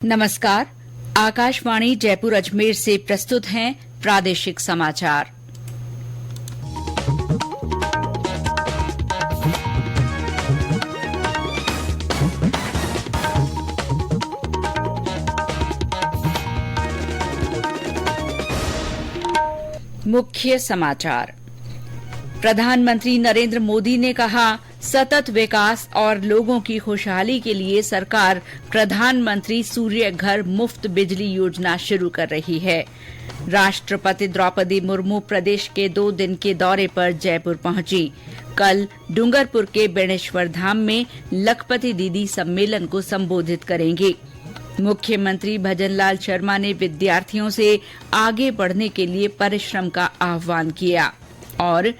नमस्कार। आकाशवाणी जयपुर अजमेर से प्रस्तुत हैं प्रादेशिक समाचार। मुख्य समाचार। प्रधानमंत्री नरेंद्र मोदी ने कहा, सतत विकास और लोगों की खुशहाली के लिए सरकार प्रधानमंत्री सूर्य घर मुफ्त बिजली योजना शुरू कर रही है। राष्ट्रपति द्रौपदी मुर्मू प्रदेश के 2 दिन के दौरे पर जयपुर पहुंची। कल डूंगरपुर के बेणेश्वर धाम में लखपति दीदी सम्मेलन को संबोधित करेंगी। मुख्यमंत्री भजनलाल शर्मा ने विद्यार्थियों से आगे बढ़ने के लिए परिश्रम का आह्वान किया। और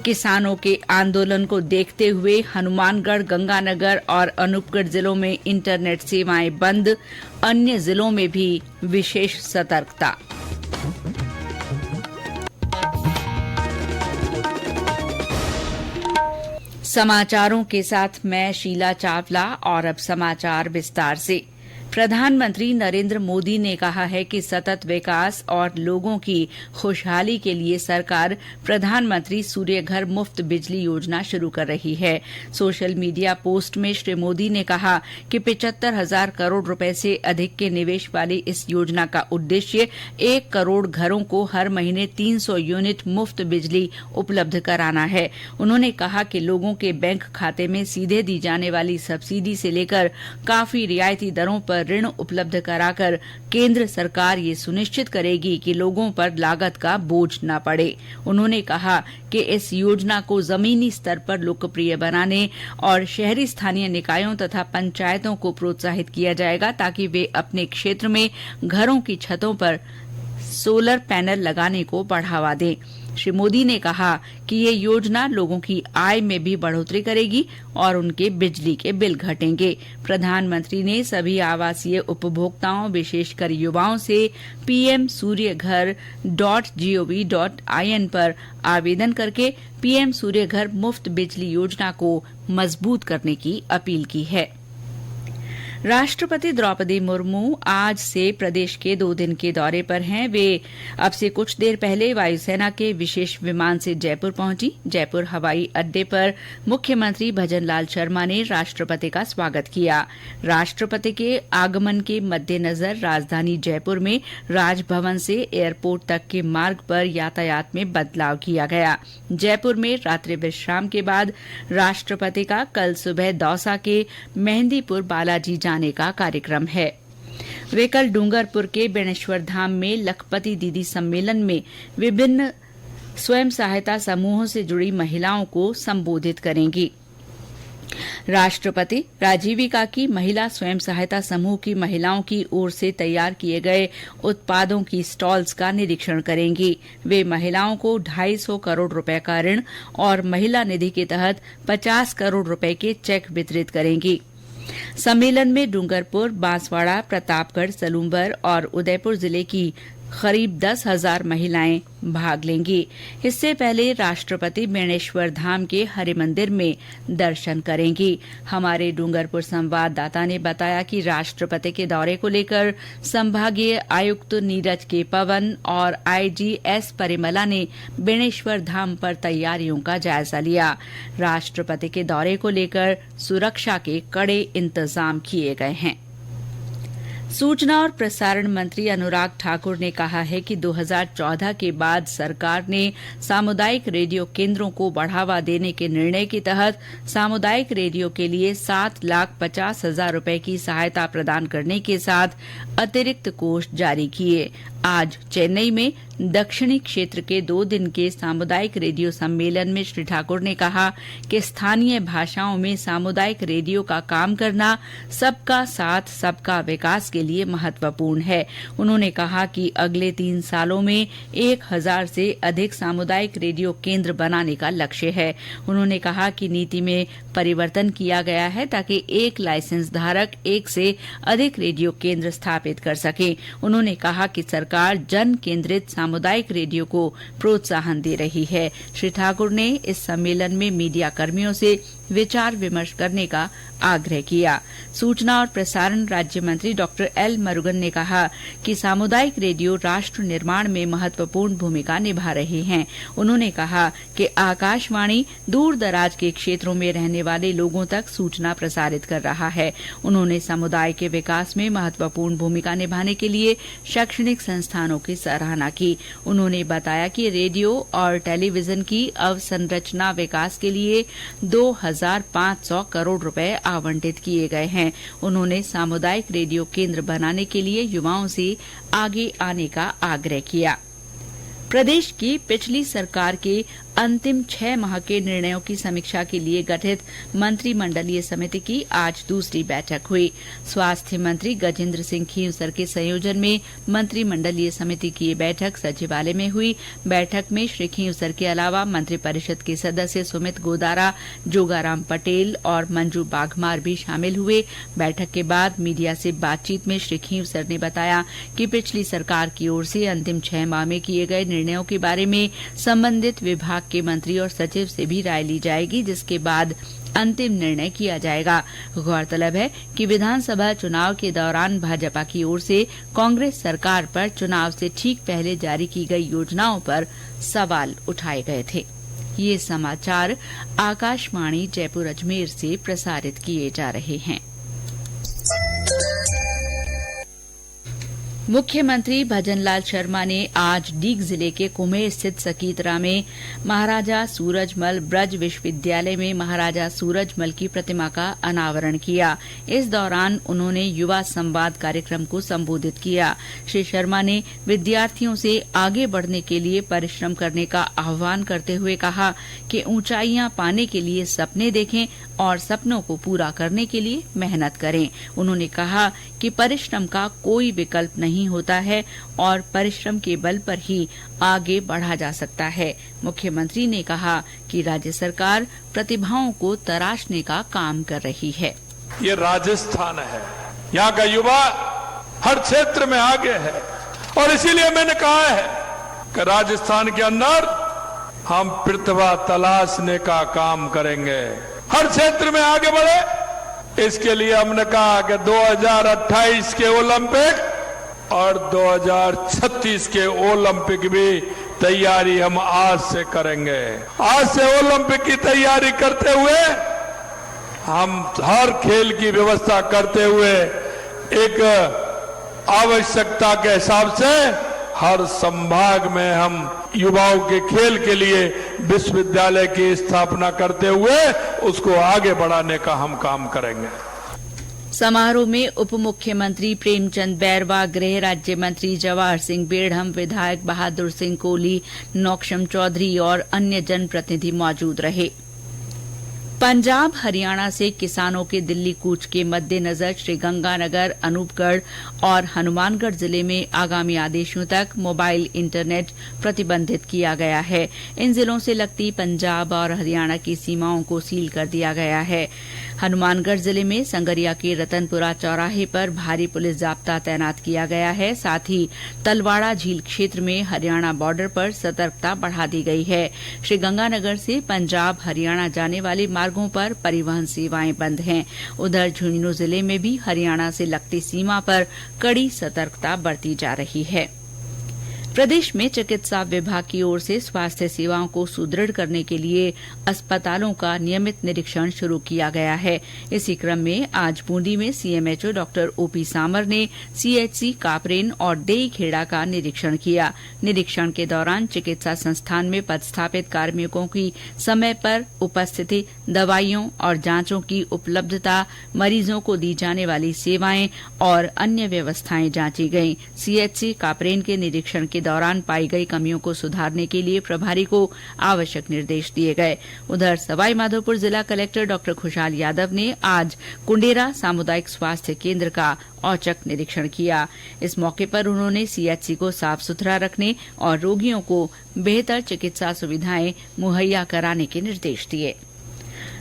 किसानों के आंदोलन को देखते हुए हनुमानगढ़, गंगानगर और अनूपगढ़ जिलों में इंटरनेट सेवाएं बंद, अन्य जिलों में भी विशेष सतर्कता। समाचारों के साथ मैं शीला चावला और अब समाचार विस्तार से। प्रधानमंत्री नरेंद्र मोदी ने कहा है कि सतत विकास और लोगों की खुशहाली के लिए सरकार प्रधानमंत्री सूर्य घर मुफ्त बिजली योजना शुरू कर रही है। सोशल मीडिया पोस्ट में श्री मोदी ने कहा कि 75,000 करोड़ रुपए से अधिक के निवेश वाली इस योजना का उद्देश्य 1 करोड़ घरों को हर महीने 300 यूनिट मुफ्त बिजली उपलब्ध कराना है। उन्होंने कहा कि लोगों के बैंक खाते में सीधे दी जाने वाली सब्सिडी से लेकर काफी रियायती दरों पर ऋण उपलब्ध कराकर केंद्र सरकार ये सुनिश्चित करेगी कि लोगों पर लागत का बोझ न पड़े। उन्होंने कहा कि इस योजना को जमीनी स्तर पर लोकप्रिय बनाने और शहरी स्थानीय निकायों तथा पंचायतों को प्रोत्साहित किया जाएगा ताकि वे अपने क्षेत्र में घरों की छतों पर सोलर पैनल लगाने को बढ़ावा दें। श्री मोदी ने कहा कि ये योजना लोगों की आय में भी बढ़ोतरी करेगी और उनके बिजली के बिल घटेंगे। प्रधानमंत्री ने सभी आवासीय उपभोक्ताओं, विशेषकर युवाओं से pmsuryaghar.gov.in पर आवेदन करके पीएम सूर्य घर मुफ्त बिजली योजना को मजबूत करने की अपील की है। राष्ट्रपति द्रौपदी मुर्मू आज से प्रदेश के 2 दिन के दौरे पर हैं। वे अब से कुछ देर पहले वायुसेना के विशेष विमान से जयपुर पहुंची। जयपुर हवाई अड्डे पर मुख्यमंत्री भजनलाल शर्मा ने राष्ट्रपति का स्वागत किया। राष्ट्रपति के आगमन के मद्देनजर राजधानी जयपुर में राजभवन से एयरपोर्ट तक के मार्ग पर यातायात में बदलाव किया गया। जयपुर में रात्रि विश्राम के बाद राष्ट्रपति का कल सुबह दौसा के मेहंदीपुर बालाजी जाने का कार्यक्रम है। वे कल डूंगरपुर के बेणेश्वर धाम में लखपति दीदी सम्मेलन में विभिन्न स्वयं सहायता समूहों से जुड़ी महिलाओं को संबोधित करेंगी। राष्ट्रपति राजीविका की महिला स्वयं सहायता समूह की महिलाओं की ओर से तैयार किए गए उत्पादों की स्टॉल्स का निरीक्षण करेंगी। वे महिलाओं को 250 करोड़ रुपए का ऋण और महिला निधि के तहत 50 करोड़ रुपए के चेक वितरित करेंगी। सम्मेलन में डूंगरपुर, बांसवाड़ा, प्रतापगढ़, सलूंबर और उदयपुर जिले की करीब 10,000 महिलाएं भाग लेंगी। इससे पहले राष्ट्रपति बेणेश्वर धाम के हरि मंदिर में दर्शन करेंगी। हमारे डूंगरपुर संवाददाता ने बताया कि राष्ट्रपति के दौरे को लेकर संभागीय आयुक्त नीरज के पवन और आईजी एस परिमला ने बेणेश्वर धाम पर तैयारियों का जायजा लिया। राष्ट्रपति के दौरे को लेकर सुरक्षा के कड़े इंतजाम किए गए हैं। सूचना और प्रसारण मंत्री अनुराग ठाकुर ने कहा है कि 2014 के बाद सरकार ने सामुदायिक रेडियो केंद्रों को बढ़ावा देने के निर्णय के तहत सामुदायिक रेडियो के लिए 7,50,000 रुपए की सहायता प्रदान करने के साथ अतिरिक्त कोष जारी किए। आज चेन्नई में दक्षिणी क्षेत्र के 2 दिन के सामुदायिक रेडियो सम्मेलन में श्री ठाकुर ने कहा कि स्थानीय भाषाओं में सामुदायिक रेडियो का काम करना सबका साथ सबका विकास के लिए महत्वपूर्ण है। उन्होंने कहा कि अगले 3 सालों में 1,000 से अधिक सामुदायिक रेडियो केंद्र बनाने का लक्ष्य है। उन्होंने कहा कि नीति में परिवर्तन किया गया है ताकि एक लाइसेंस धारक 1 से अधिक रेडियो केंद्र स्थापित कर सके। उन्होंने कहा कि सरकार जन केंद्रित सामुदायिक रेडियो को प्रोत्साहन दे रही है। श्री ठाकुर ने इस सम्मेलन में मीडिया कर्मियों से विचार विमर्श करने का आग्रह किया। सूचना और प्रसारण राज्य मंत्री डॉक्टर एल मुरुगन ने कहा कि सामुदायिक रेडियो राष्ट्र निर्माण में महत्वपूर्ण भूमिका निभा रहे हैं। उन्होंने कहा कि आकाशवाणी दूर दराज के क्षेत्रों में रहने वाले लोगों तक सूचना प्रसारित कर रहा है। उन्होंने समुदाय के विकास में महत्वपूर्ण भूमिका निभाने के लिए शैक्षणिक संस्थानों की सराहना की। उन्होंने बताया कि रेडियो और टेलीविजन की अवसंरचना विकास के लिए 2,500 करोड़ रुपए आवंटित किए गए हैं। उन्होंने सामुदायिक रेडियो केंद्र बनाने के लिए युवाओं से आगे आने का आग्रह किया। प्रदेश की पिछली सरकार के अंतिम 6 माह के निर्णयों की समीक्षा के लिए गठित मंत्रिमंडलीय समिति की आज दूसरी बैठक हुई। स्वास्थ्य मंत्री गजेंद्र सिंह खींवसर के संयोजन में मंत्रिमंडलीय समिति की ये बैठक सचिवालय में हुई। बैठक में श्री खींवसर के अलावा मंत्रिपरिषद के सदस्य सुमित गोदारा, जोगाराम पटेल और मंजू बाघमार भी शामिल हुए। बैठक के बाद मीडिया से बातचीत में श्री खींवसर ने बताया कि पिछली सरकार की ओर से अंतिम 6 माह में किए गए निर्णयों के बारे में संबंधित विभाग के मंत्री और सचिव से भी राय ली जाएगी, जिसके बाद अंतिम निर्णय किया जाएगा। गौरतलब है कि विधानसभा चुनाव के दौरान भाजपा की ओर से कांग्रेस सरकार पर चुनाव से ठीक पहले जारी की गई योजनाओं पर सवाल उठाए गए थे। ये समाचार आकाशवाणी जयपुर अजमेर से प्रसारित किए जा रहे हैं। मुख्यमंत्री भजनलाल शर्मा ने आज डीग जिले के कुमेर स्थित सकीतरा में महाराजा सूरजमल ब्रज विश्वविद्यालय में महाराजा सूरजमल की प्रतिमा का अनावरण किया। इस दौरान उन्होंने युवा संवाद कार्यक्रम को संबोधित किया। श्री शर्मा ने विद्यार्थियों से आगे बढ़ने के लिए परिश्रम करने का आह्वान करते हुए कहा कि ऊंचाइयां पाने के लिए सपने देखें और सपनों को पूरा करने के लिए मेहनत करें। उन्होंने कहा कि परिश्रम का कोई विकल्प नहीं होता है और परिश्रम के बल पर ही आगे बढ़ा जा सकता है। मुख्यमंत्री ने कहा कि राज्य सरकार प्रतिभाओं को तराशने का काम कर रही है। ये राजस्थान है, यहाँ का युवा हर क्षेत्र में आगे है और इसीलिए मैंने कहा है कि राजस्थान के अंदर हम प्रतिभा तलाशने का काम करेंगे, हर क्षेत्र में आगे बढ़े। इसके लिए हमने कहा कि 2028 के ओलंपिक और 2036 के ओलंपिक भी तैयारी हम आज से करेंगे। आज से ओलंपिक की तैयारी करते हुए हम हर खेल की व्यवस्था करते हुए एक आवश्यकता के हिसाब से हर संभाग में हम युवाओं के खेल के लिए विश्वविद्यालय की स्थापना करते हुए उसको आगे बढ़ाने का हम काम करेंगे। समारोह में उप मुख्यमंत्री प्रेमचंद बैरवा, गृह राज्य मंत्री जवाहर सिंह बेढ़म, विधायक बहादुर सिंह कोली, नौक्षम चौधरी और अन्य जनप्रतिनिधि मौजूद रहे। पंजाब हरियाणा से किसानों के दिल्ली कूच के मद्देनजर श्रीगंगानगर, अनूपगढ़ और हनुमानगढ़ जिले में आगामी आदेशों तक मोबाइल इंटरनेट प्रतिबंधित किया गया है। इन जिलों से लगती पंजाब और हरियाणा की सीमाओं को सील कर दिया गया है। हनुमानगढ़ जिले में संगरिया के रतनपुरा चौराहे पर भारी पुलिस जाब्ता तैनात किया गया है। साथ ही तलवाड़ा झील क्षेत्र में हरियाणा बॉर्डर पर सतर्कता बढ़ा दी गई है। श्रीगंगानगर से पंजाब हरियाणा जाने वाले मार्गों पर परिवहन सेवाएं बंद हैं। उधर झुंझुनू जिले में भी हरियाणा से लगती सीमा पर कड़ी सतर्कता बरती जा रही है। प्रदेश में चिकित्सा विभाग की ओर से स्वास्थ्य सेवाओं को सुदृढ़ करने के लिए अस्पतालों का नियमित निरीक्षण शुरू किया गया है। इसी क्रम में आज बूंदी में सीएमएचओ डॉक्टर ओपी सामर ने सीएचसी कापरेन और डेई खेड़ा का निरीक्षण किया। निरीक्षण के दौरान चिकित्सा संस्थान में पदस्थापित कार्मिकों की समय पर उपस्थिति, दवाइयों और जांचों की उपलब्धता, मरीजों को दी जाने वाली सेवाएं और अन्य व्यवस्थाएं जांची गईं। सीएचसी कापरेन के निरीक्षण के दौरान पाई गई कमियों को सुधारने के लिए प्रभारी को आवश्यक निर्देश दिए गए। उधर सवाईमाधोपुर जिला कलेक्टर डॉक्टर खुशहाल यादव ने आज कुंडेरा सामुदायिक स्वास्थ्य केंद्र का औचक निरीक्षण किया। इस मौके पर उन्होंने सीएचसी को साफ सुथरा रखने और रोगियों को बेहतर चिकित्सा सुविधाएं मुहैया कराने के निर्देश दिए।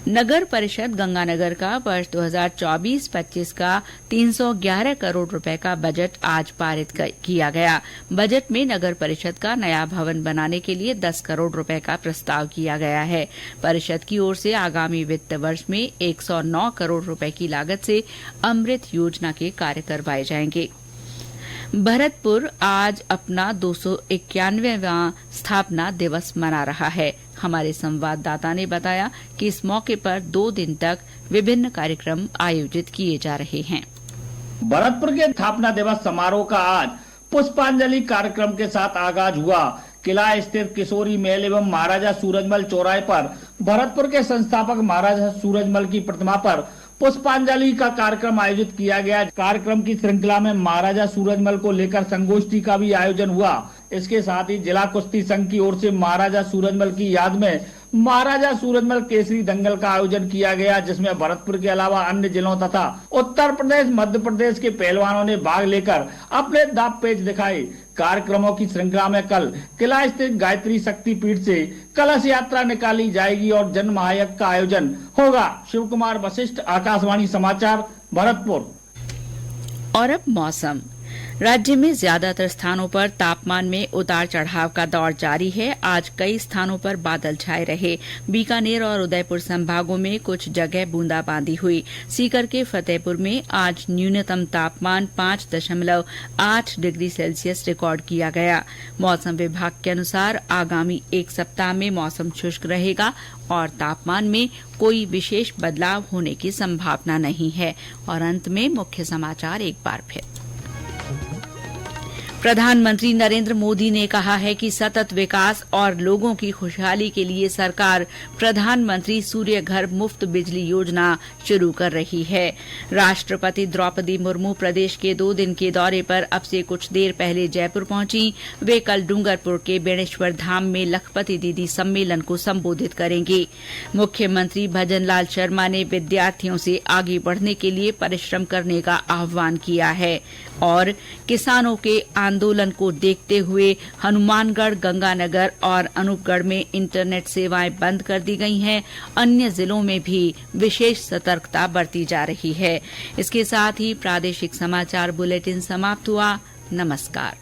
नगर परिषद गंगानगर का वर्ष 2024-25 का 311 करोड़ रुपए का बजट आज पारित किया गया। बजट में नगर परिषद का नया भवन बनाने के लिए 10 करोड़ रुपए का प्रस्ताव किया गया है। परिषद की ओर से आगामी वित्त वर्ष में 109 करोड़ रुपए की लागत से अमृत योजना के कार्य करवाए जाएंगे। भरतपुर आज अपना 291वां स्थापना दिवस मना रहा है। हमारे संवाददाता ने बताया कि इस मौके पर 2 दिन तक विभिन्न कार्यक्रम आयोजित किए जा रहे हैं। भरतपुर के स्थापना दिवस समारोह का आज पुष्पांजलि कार्यक्रम के साथ आगाज हुआ। किला स्थित किशोरी महल एवं महाराजा सूरजमल चौराहे पर भरतपुर के संस्थापक महाराजा सूरजमल की प्रतिमा पर पुष्पांजलि का कार्यक्रम आयोजित किया गया। कार्यक्रम की श्रृंखला में महाराजा सूरजमल को लेकर संगोष्ठी का भी आयोजन हुआ। इसके साथ ही जिला कुश्ती संघ की ओर से महाराजा सूरजमल की याद में महाराजा सूरजमल केसरी दंगल का आयोजन किया गया, जिसमें भरतपुर के अलावा अन्य जिलों तथा उत्तर प्रदेश, मध्य प्रदेश के पहलवानों ने भाग लेकर अपने दांव पेच दिखाए। कार्यक्रमों की श्रृंखला में कल किला स्थित गायत्री शक्ति पीठ से कलश यात्रा निकाली जाएगी और जन महायज्ञ का आयोजन होगा। शिव कुमार वशिष्ठ, आकाशवाणी समाचार, भरतपुर। और अब मौसम। राज्य में ज्यादातर स्थानों पर तापमान में उतार चढ़ाव का दौर जारी है। आज कई स्थानों पर बादल छाए रहे। बीकानेर और उदयपुर संभागों में कुछ जगह बूंदाबांदी हुई। सीकर के फतेहपुर में आज न्यूनतम तापमान 5.8 डिग्री सेल्सियस रिकॉर्ड किया गया। मौसम विभाग के अनुसार आगामी 1 सप्ताह में मौसम शुष्क रहेगा और तापमान में कोई विशेष बदलाव होने की संभावना नहीं है। और अंत में मुख्य समाचार एक बार फिर। प्रधानमंत्री नरेंद्र मोदी ने कहा है कि सतत विकास और लोगों की खुशहाली के लिए सरकार प्रधानमंत्री सूर्य घर मुफ्त बिजली योजना शुरू कर रही है। राष्ट्रपति द्रौपदी मुर्मू प्रदेश के 2 दिन के दौरे पर अब से कुछ देर पहले जयपुर पहुंची। वे कल डूंगरपुर के बेणेश्वर धाम में लखपति दीदी सम्मेलन को संबोधित करेंगी। मुख्यमंत्री भजनलाल शर्मा ने विद्यार्थियों से आगे बढ़ने के लिए परिश्रम करने का आह्वान किया है। और किसानों के आंदोलन को देखते हुए हनुमानगढ़, गंगानगर और अनूपगढ़ में इंटरनेट सेवाएं बंद कर दी गई हैं। अन्य जिलों में भी विशेष सतर्कता बरती जा रही है। इसके साथ ही प्रादेशिक समाचार बुलेटिन समाप्त हुआ। नमस्कार।